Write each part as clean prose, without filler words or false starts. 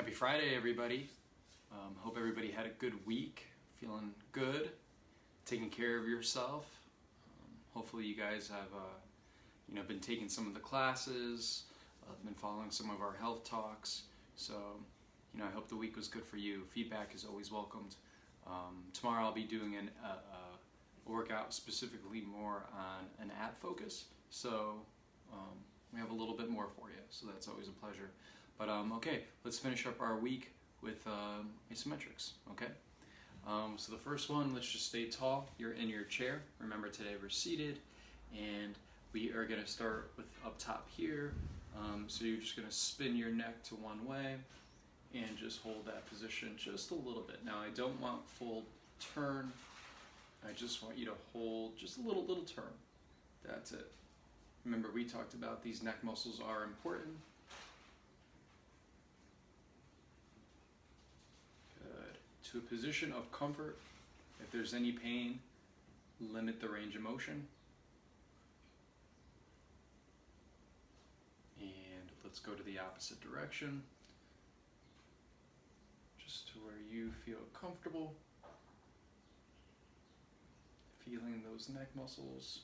Happy Friday, everybody. Hope everybody had a good week, feeling good, taking care of yourself. Hopefully you guys have been taking some of the classes, been following some of our health talks. So, I hope the week was good for you. Feedback is always welcomed. Tomorrow I'll be doing a workout specifically more on an ab focus. So we have a little bit more for you. So that's always a pleasure. But okay, let's finish up our week with isometrics, okay? So the first one, let's just stay tall. You're in your chair. Remember today we're seated, and we are gonna start with up top here. So you're just gonna spin your neck to one way and just hold that position just a little bit. Now I don't want full turn. I just want you to hold just a little turn. That's it. Remember we talked about these neck muscles are important. To a position of comfort. If there's any pain, limit the range of motion. And let's go to the opposite direction. Just to where you feel comfortable. Feeling those neck muscles.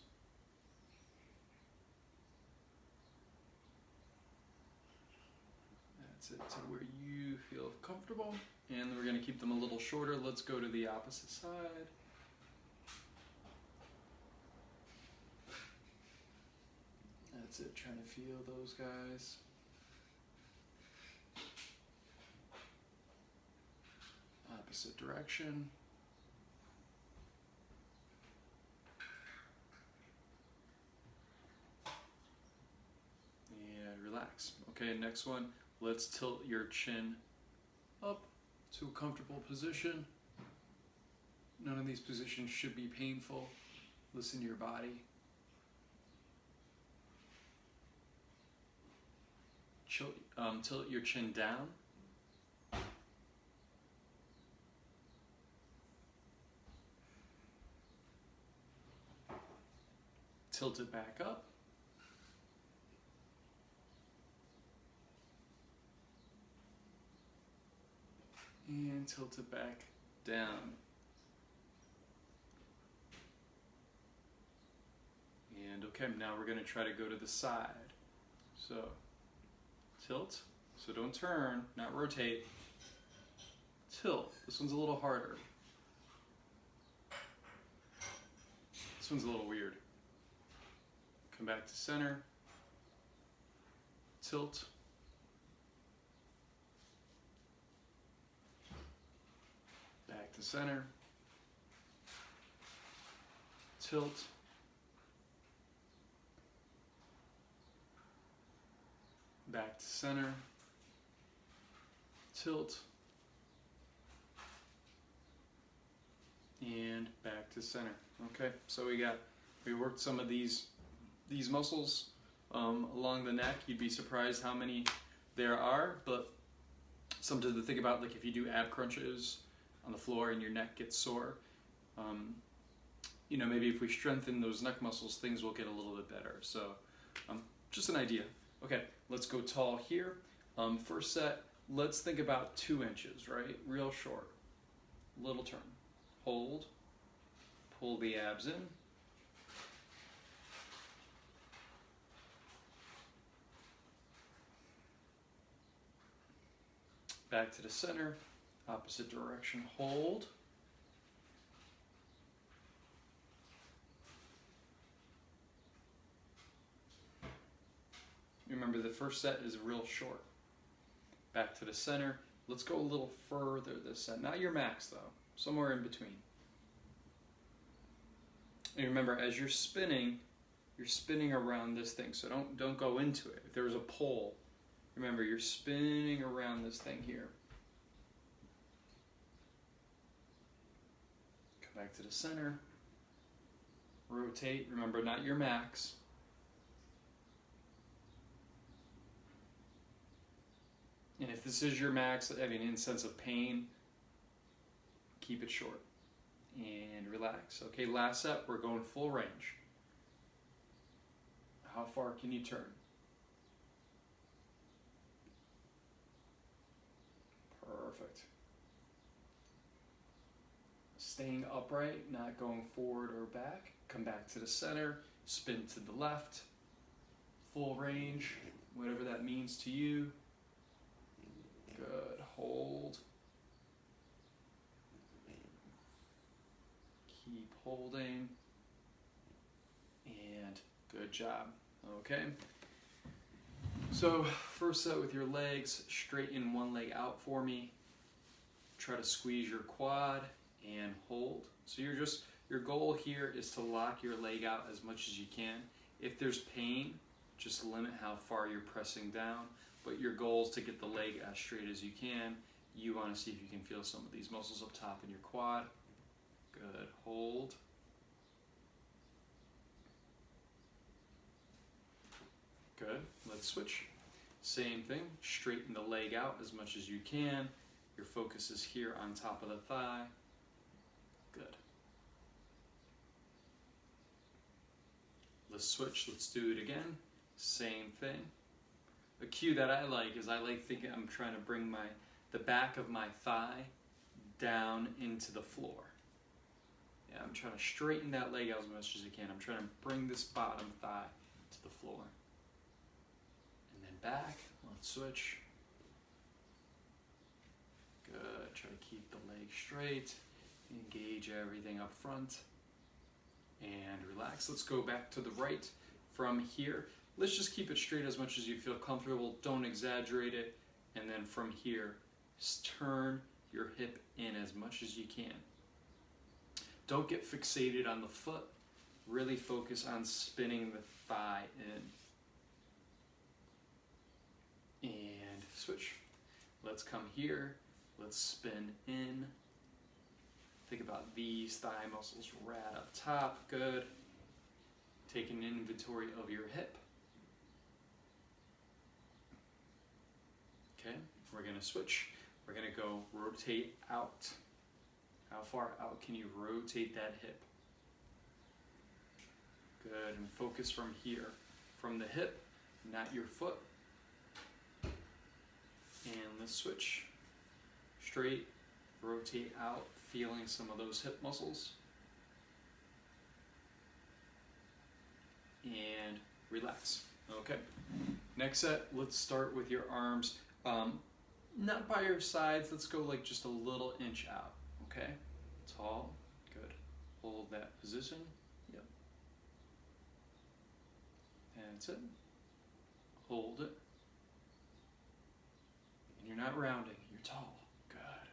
That's it, to where you feel comfortable. And we're going to keep them a little shorter. Let's go to the opposite side. That's it, trying to feel those guys. Opposite direction. And relax. Okay, next one. Let's tilt your chin up to a comfortable position. None of these positions should be painful. Listen to your body. Tilt your chin down. Tilt it back up. And tilt it back down. And okay, now we're going to try to go to the side. So tilt, so don't turn, not rotate. Tilt, this one's a little harder. This one's a little weird. Come back to center. Tilt. Back to center, tilt, back to center, tilt, and back to center. Okay, so we worked some of these muscles along the neck. You'd be surprised how many there are, but something to think about, like if you do ab crunches on the floor and your neck gets sore, maybe if we strengthen those neck muscles, things will get a little bit better. So just an idea. Okay, let's go tall here. First set, let's think about 2 inches, right? Real short, little turn. Hold, pull the abs in. Back to the center. Opposite direction, hold. Remember the first set is real short. Back to the center. Let's go a little further this set. Not your max though, somewhere in between. And remember, as you're spinning around this thing, so don't go into it. If there was a pole, remember you're spinning around this thing here. Back to the center, rotate, remember not your max. And if this is your max, in sense of pain, keep it short and relax. Okay, last set, we're going full range. How far can you turn? Perfect. Staying upright, not going forward or back. Come back to the center, spin to the left, full range, whatever that means to you. Good, hold. Keep holding. And good job, okay? So first set with your legs, straighten one leg out for me. Try to squeeze your quad and hold. So your goal here is to lock your leg out as much as you can. If there's pain, just limit how far you're pressing down, but your goal is to get the leg as straight as you can. You want to see if you can feel some of these muscles up top in your quad. Good, hold. Good, let's switch. Same thing, straighten the leg out as much as you can. Your focus is here on top of the thigh. Good. Let's switch, let's do it again. Same thing. A cue that I like is I like thinking I'm trying to bring the back of my thigh down into the floor. Yeah, I'm trying to straighten that leg out as much as I can. I'm trying to bring this bottom thigh to the floor. And then back, let's switch. Good, try to keep the leg straight. Engage everything up front. And relax. Let's go back to the right from here. Let's just keep it straight as much as you feel comfortable. Don't exaggerate it. And then from here, turn your hip in as much as you can. Don't get fixated on the foot. Really focus on spinning the thigh in. And switch. Let's come here. Let's spin in. Think about these thigh muscles right up top. Good. Take an inventory of your hip. Okay, we're going to switch. We're going to go rotate out. How far out can you rotate that hip? Good, and focus from here. From the hip, not your foot. And let's switch. Straight, rotate out, feeling some of those hip muscles. And relax. Okay, next set, let's start with your arms. Not by your sides, let's go like just a little inch out, okay? Tall, good. Hold that position, yep. That's it. Hold it. And you're not rounding, you're tall, good.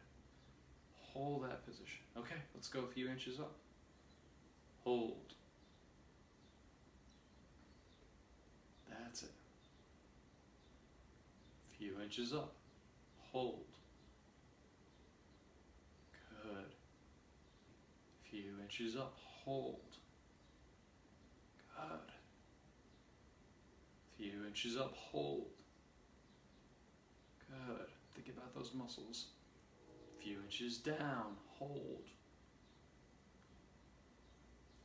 Hold that position. Okay, let's go a few inches up. Hold. That's it. Few inches up. Hold. Good. Few inches up. Hold. Good. Few inches up. Hold. Good. Think about those muscles. Few inches down. Hold.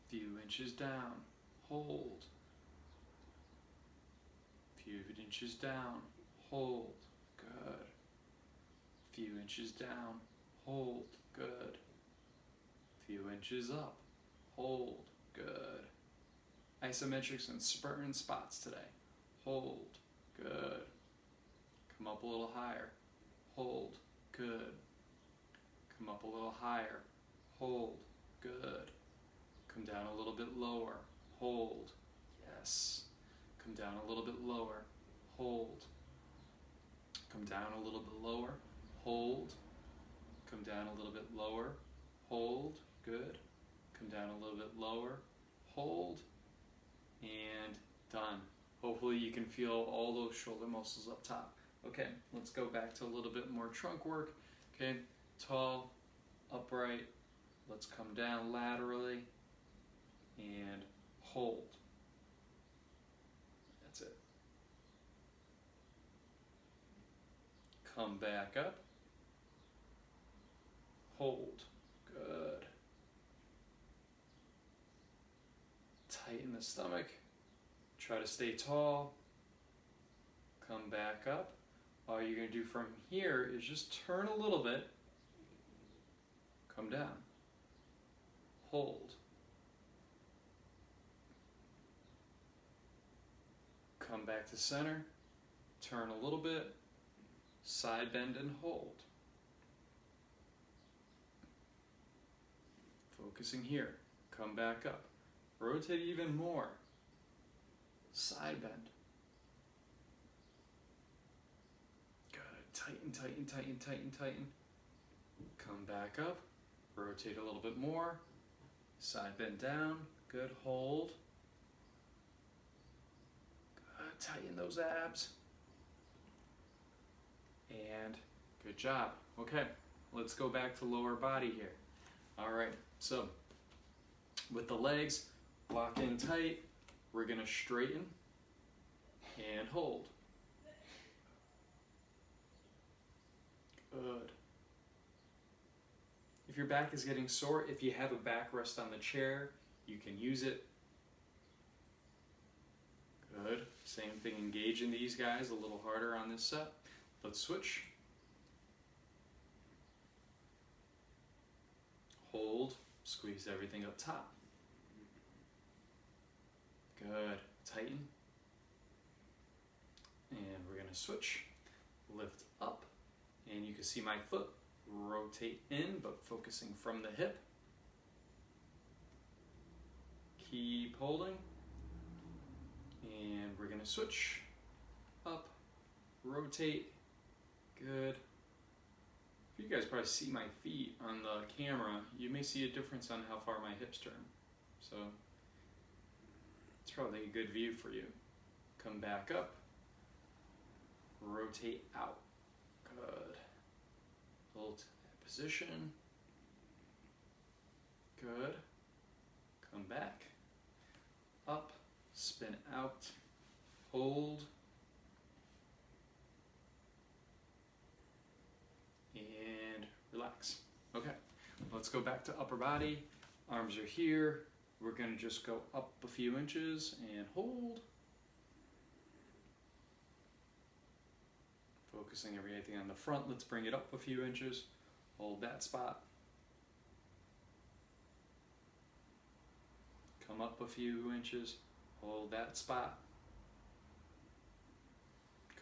Few inches down. Hold. Few inches down. Hold. Good. Few inches down. Hold. Good. Few inches up. Hold. Good. Isometrics and Spartan spots today. Hold. Good. Come up a little higher. Hold. Good. Come up a little higher. Hold. Good. Come down a little bit lower. Hold. Yes. Come down a little bit lower. Hold. Come down a little bit lower. Hold. Come down a little bit lower. Hold. Good. Come down a little bit lower. Hold. And done. Hopefully you can feel all those shoulder muscles up top. Okay, let's go back to a little bit more trunk work. Okay, tall, upright. Let's come down laterally and hold. That's it. Come back up. Hold. Good. Tighten the stomach. Try to stay tall. Come back up. All you're going to do from here is just turn a little bit, come down, hold, come back to center, turn a little bit, side bend and hold. Focusing here, come back up, rotate even more, side bend. Good, tighten, tighten, tighten, tighten, tighten. Come back up, rotate a little bit more, side bend down, good, hold. Good, tighten those abs. And good job. Okay, let's go back to lower body here. All right, so with the legs, lock in tight, we're gonna straighten and hold. Good. If your back is getting sore, if you have a backrest on the chair, you can use it. Good. Same thing, engaging these guys a little harder on this set. Let's switch. Hold, squeeze everything up top. Good, tighten. And we're gonna switch. Lift up, and you can see my foot rotate in, but focusing from the hip. Keep holding. And we're gonna switch. Up, rotate. Good. You guys probably see my feet on the camera. You may see a difference on how far my hips turn. So it's probably a good view for you. Come back up. Rotate out. Good. Hold that position. Good. Come back. Up. Spin out. Hold. And relax. Okay, let's go back to upper body. Arms are here. We're gonna just go up a few inches and hold. Focusing everything on the front. Let's bring it up a few inches. Hold that spot. Come up a few inches. Hold that spot.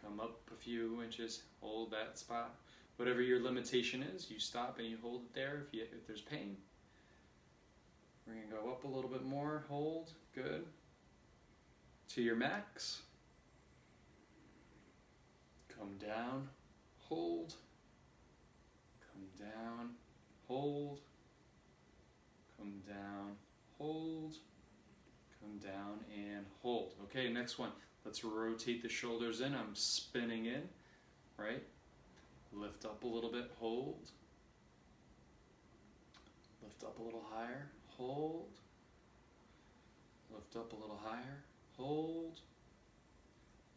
Come up a few inches. Hold that spot. Whatever your limitation is, you stop and you hold it there if there's pain. We're gonna go up a little bit more, hold, good. To your max. Come down, hold. Come down, hold. Come down, hold. Come down and hold. Okay, next one. Let's rotate the shoulders in. I'm spinning in, right? Lift up a little bit, hold. Lift up a little higher, hold. Lift up a little higher, hold.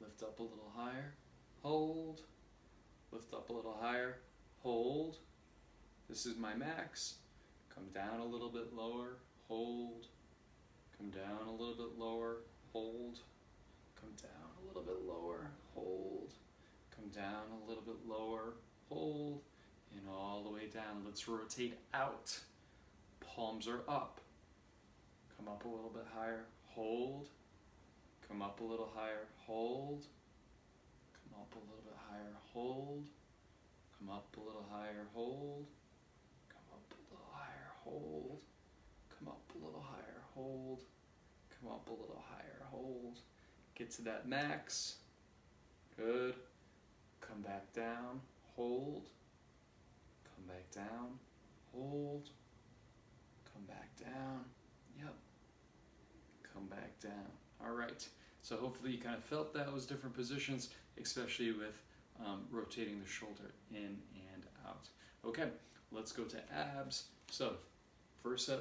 Lift up a little higher, hold. Lift up a little higher, hold. This is my max. Come down a little bit lower, hold. Come down a little bit lower, hold. Come down a little bit lower, hold. Come down a little bit lower, hold, and all the way down. Let's rotate out. Palms are up. Come up a little bit higher, hold. Come up a little higher, hold. Come up a little bit higher, hold. Come up a little higher, hold. Come up a little higher, hold. Come up a little higher, hold. Come up a little higher, hold. Get to that max. Good. Come back down, hold. Come back down, hold. Come back down. Yep. Come back down. All right. So hopefully you kind of felt those different positions, especially with rotating the shoulder in and out. Okay, let's go to abs. So first set,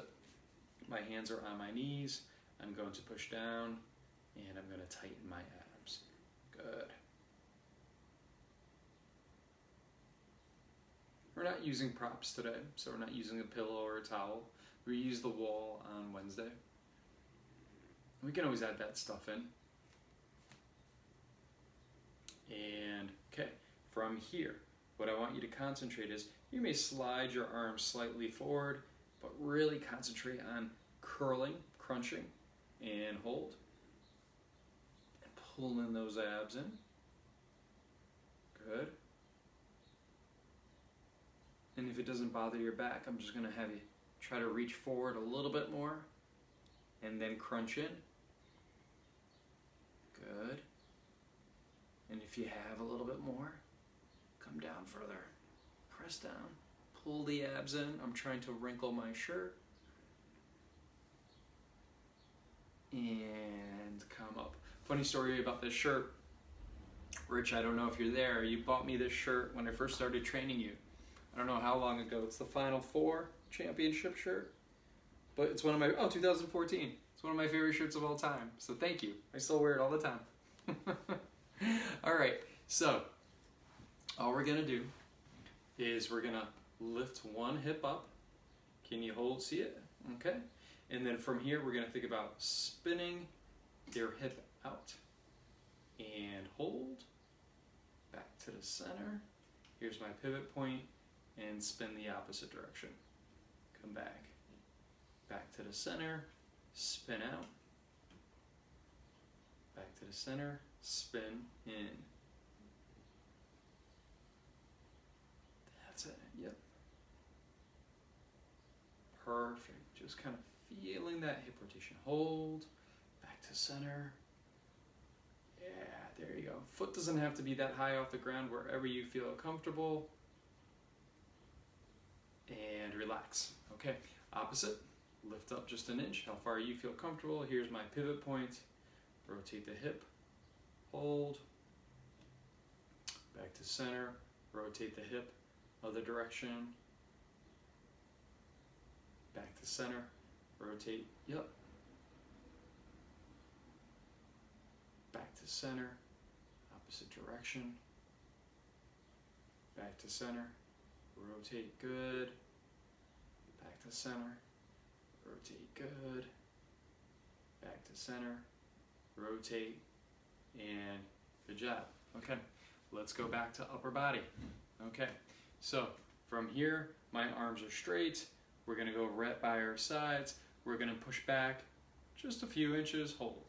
my hands are on my knees. I'm going to push down and I'm going to tighten my abs. Good. We're not using props today, so we're not using a pillow or a towel. We use the wall on Wednesday. We can always add that stuff in. And, okay, from here, what I want you to concentrate is, you may slide your arms slightly forward, but really concentrate on curling, crunching, and hold. And pulling those abs in. Good. And if it doesn't bother your back, I'm just going to have you try to reach forward a little bit more and then crunch in. Good. And if you have a little bit more, come down further. Press down. Pull the abs in. I'm trying to wrinkle my shirt. And come up. Funny story about this shirt. Rich, I don't know if you're there. You bought me this shirt when I first started training you. I don't know how long ago. It's the Final Four championship shirt. But it's one of my, 2014. It's one of my favorite shirts of all time. So thank you. I still wear it all the time. All right. So all we're going to do is we're going to lift one hip up. Can you see it? Okay. And then from here, we're going to think about spinning your hip out. And hold. Back to the center. Here's my pivot point. And spin the opposite direction. Come back. Back to the center. Spin out. Back to the center. Spin in. That's it. Yep. Perfect. Just kind of feeling that hip rotation. Hold. Back to center. Yeah, there you go. Foot doesn't have to be that high off the ground, wherever you feel comfortable. And relax. Okay, opposite. Lift up just an inch. How far you feel comfortable. Here's my pivot point. Rotate the hip. Hold. Back to center. Rotate the hip. Other direction. Back to center. Rotate. Yep. Back to center. Opposite direction. Back to center. Rotate. Good. Back to center. Rotate. Good. Back to center. Rotate. And good job. Okay. Let's go back to upper body. Okay. So from here, my arms are straight. We're going to go right by our sides. We're going to push back just a few inches. Hold.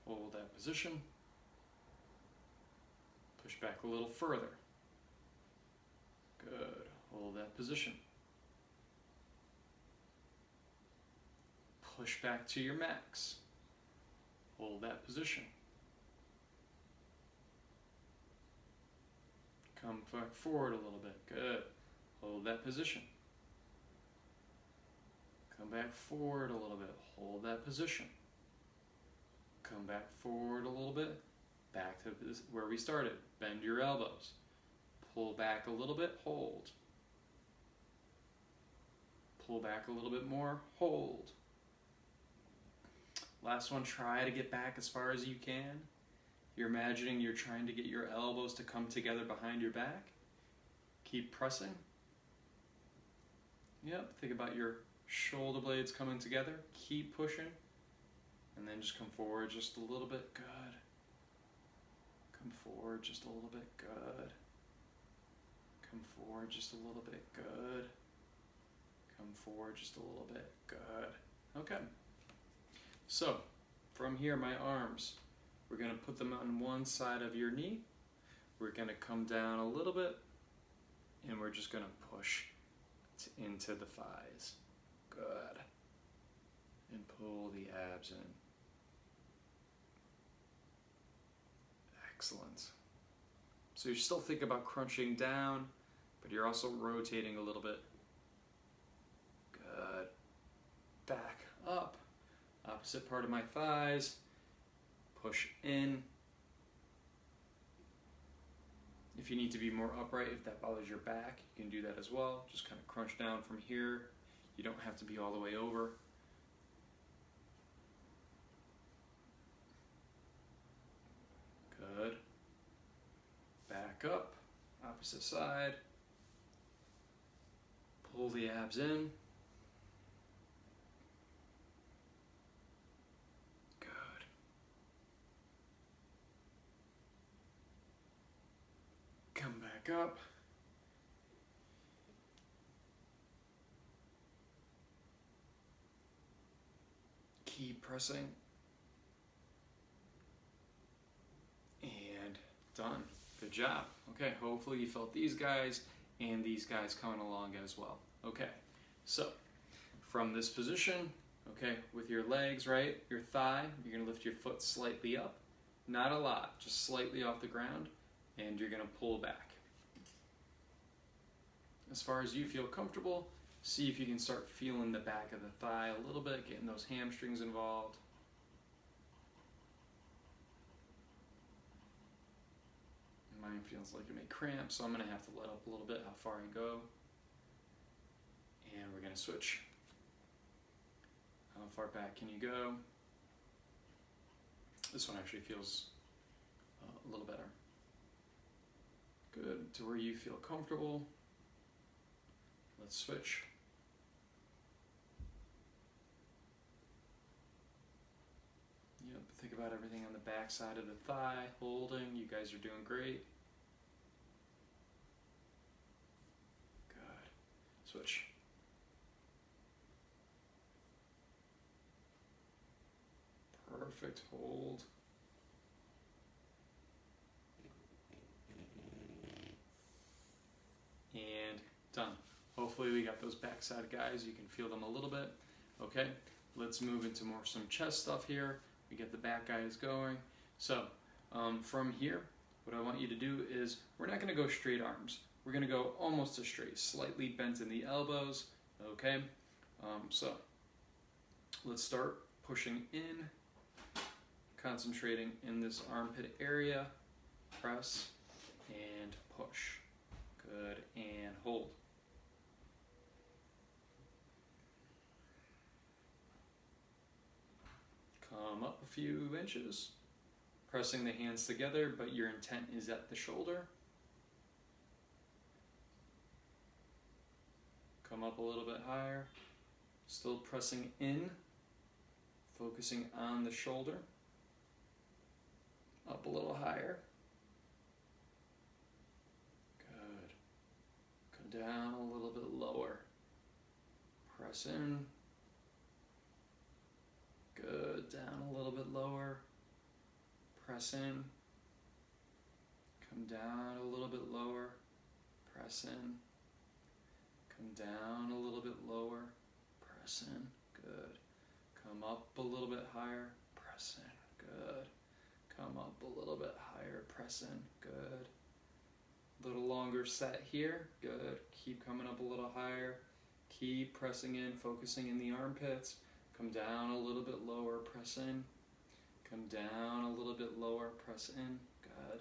Hold that position. Push back a little further. Good. Hold that position. Push back to your max. Hold that position. Come back forward a little bit. Good. Hold that position. Come back forward a little bit. Hold that position. Come back forward a little bit. Back to where we started. Bend your elbows. Pull back a little bit. Hold. Pull back a little bit more. Hold. Last one, try to get back as far as you can. You're imagining you're trying to get your elbows to come together behind your back. Keep pressing. Yep, think about your shoulder blades coming together. Keep pushing. And then just come forward just a little bit. Good. Come forward just a little bit. Good. Come forward just a little bit. Good. Come forward just a little bit. Good. Okay. So, from here, my arms, we're going to put them on one side of your knee. We're going to come down a little bit, and we're just going to push into the thighs. Good. And pull the abs in. Excellent. So you're still thinking about crunching down, but you're also rotating a little bit. Good. Back up. Opposite part of my thighs. Push in. If you need to be more upright, if that bothers your back, you can do that as well. Just kind of crunch down from here. You don't have to be all the way over. Good. Back up. Opposite side. Pull the abs in. Good. back up. Keep pressing. And done. Good job. Okay, hopefully you felt these guys and these guys coming along as well. Okay, so from this position, okay, with your legs, right, your thigh, you're going to lift your foot slightly up. Not a lot, just slightly off the ground, and you're going to pull back. As far as you feel comfortable, see if you can start feeling the back of the thigh a little bit, getting those hamstrings involved. Mine feels like it may cramp, so I'm going to have to let up a little bit how far I go. And we're going to switch. How far back can you go? This one actually feels a little better. Good, to where you feel comfortable. Let's switch. Yep, think about everything on the back side of the thigh, holding. You guys are doing great. Good. Switch. Perfect, hold. And done. Hopefully we got those backside guys. You can feel them a little bit. Okay, let's move into some chest stuff here. We get the back guys going. So from here, what I want you to do is, we're not going to go straight arms. We're going to go almost as straight, slightly bent in the elbows. Okay, so let's start pushing in, concentrating in this armpit area. Press and push. Good, and hold. Come up a few inches, pressing the hands together, but your intent is at the shoulder. Come up a little bit higher, still pressing in, focusing on the shoulder. Up a little higher. Good. Come down a little bit lower. Press in. Good, down a little bit lower. Press in. Come down a little bit lower. Press in. Come down a little bit lower. Press in. Good. Come up a little bit higher. Press in. Good. Come up a little bit higher. Press in. Good. A little longer set here. Good. Keep coming up a little higher. Keep pressing in, focusing in the armpits. Come down a little bit lower, press in. Come down a little bit lower, press in. Good.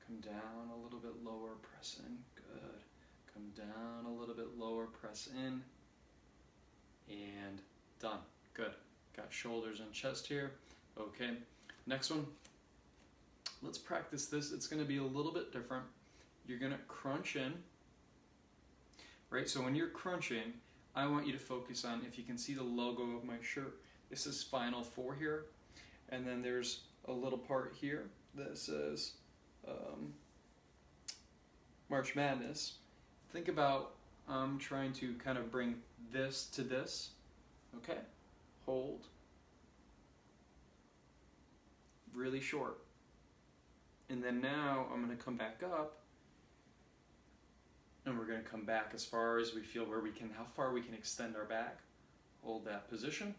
Come down a little bit lower, press in. Good. Come down a little bit lower, press in. And done. Good. Got shoulders and chest here. Okay. Next one. Let's practice this. It's going to be a little bit different. You're going to crunch in. Right? So when you're crunching, I want you to focus on, if you can see the logo of my shirt, this is Final Four here, and then there's a little part here that says March Madness. Think about trying to kind of bring this to this, okay? Hold. Really short. And then now I'm going to come back up, and we're going to come back as far as we feel where we can, how far we can extend our back. Hold that position.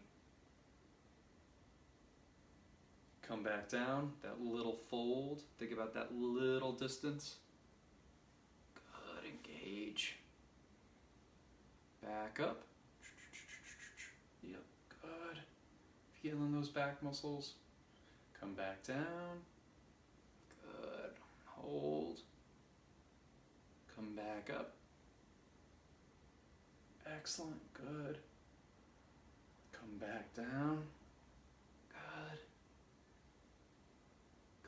Come back down, that little fold. Think about that little distance. Good, engage. Back up. Yep, good. Feeling those back muscles. Come back down. Good. Hold. Come back up. Excellent, good. Come back down. Good.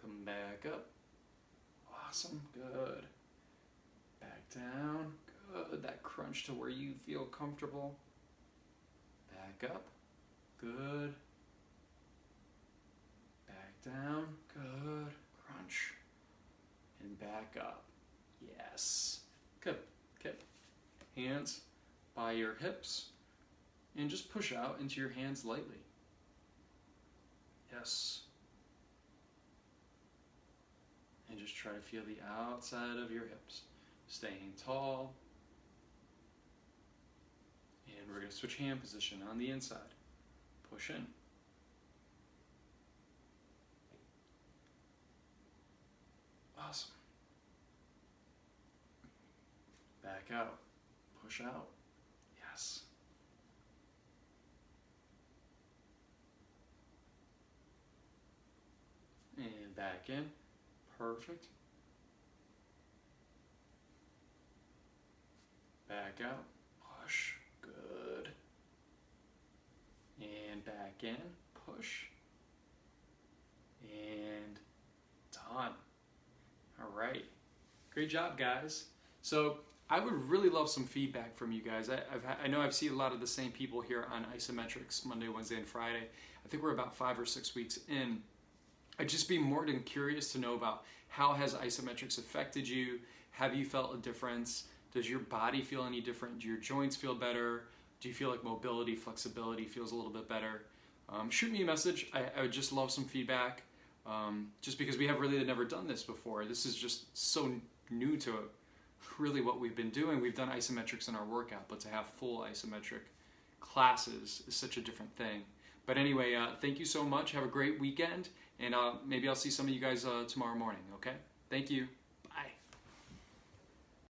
Come back up. Awesome, good. Back down, good. That crunch to where you feel comfortable. Back up, good. Back down, good. Crunch. And back up. Yes. Good. Good. Hands by your hips. And just push out into your hands lightly. Yes. And just try to feel the outside of your hips. Staying tall. And we're going to switch hand position on the inside. Push in. Awesome. Back out. Push out. Yes. And back in. Perfect. Back out. Push. Good. And back in. Push. And done. All right. Great job, guys. So I would really love some feedback from you guys. I know I've seen a lot of the same people here on isometrics Monday, Wednesday, and Friday. I think we're about 5 or 6 weeks in. I'd just be more than curious to know about how has isometrics affected you? Have you felt a difference? Does your body feel any different? Do your joints feel better? Do you feel like mobility, flexibility feels a little bit better? Shoot me a message. I would just love some feedback. Just because we have really never done this before. This is just so new to really what we've been doing. We've done isometrics in our workout, but to have full isometric classes is such a different thing. But anyway, thank you so much. Have a great weekend, and maybe I'll see some of you guys tomorrow morning, okay? Thank you.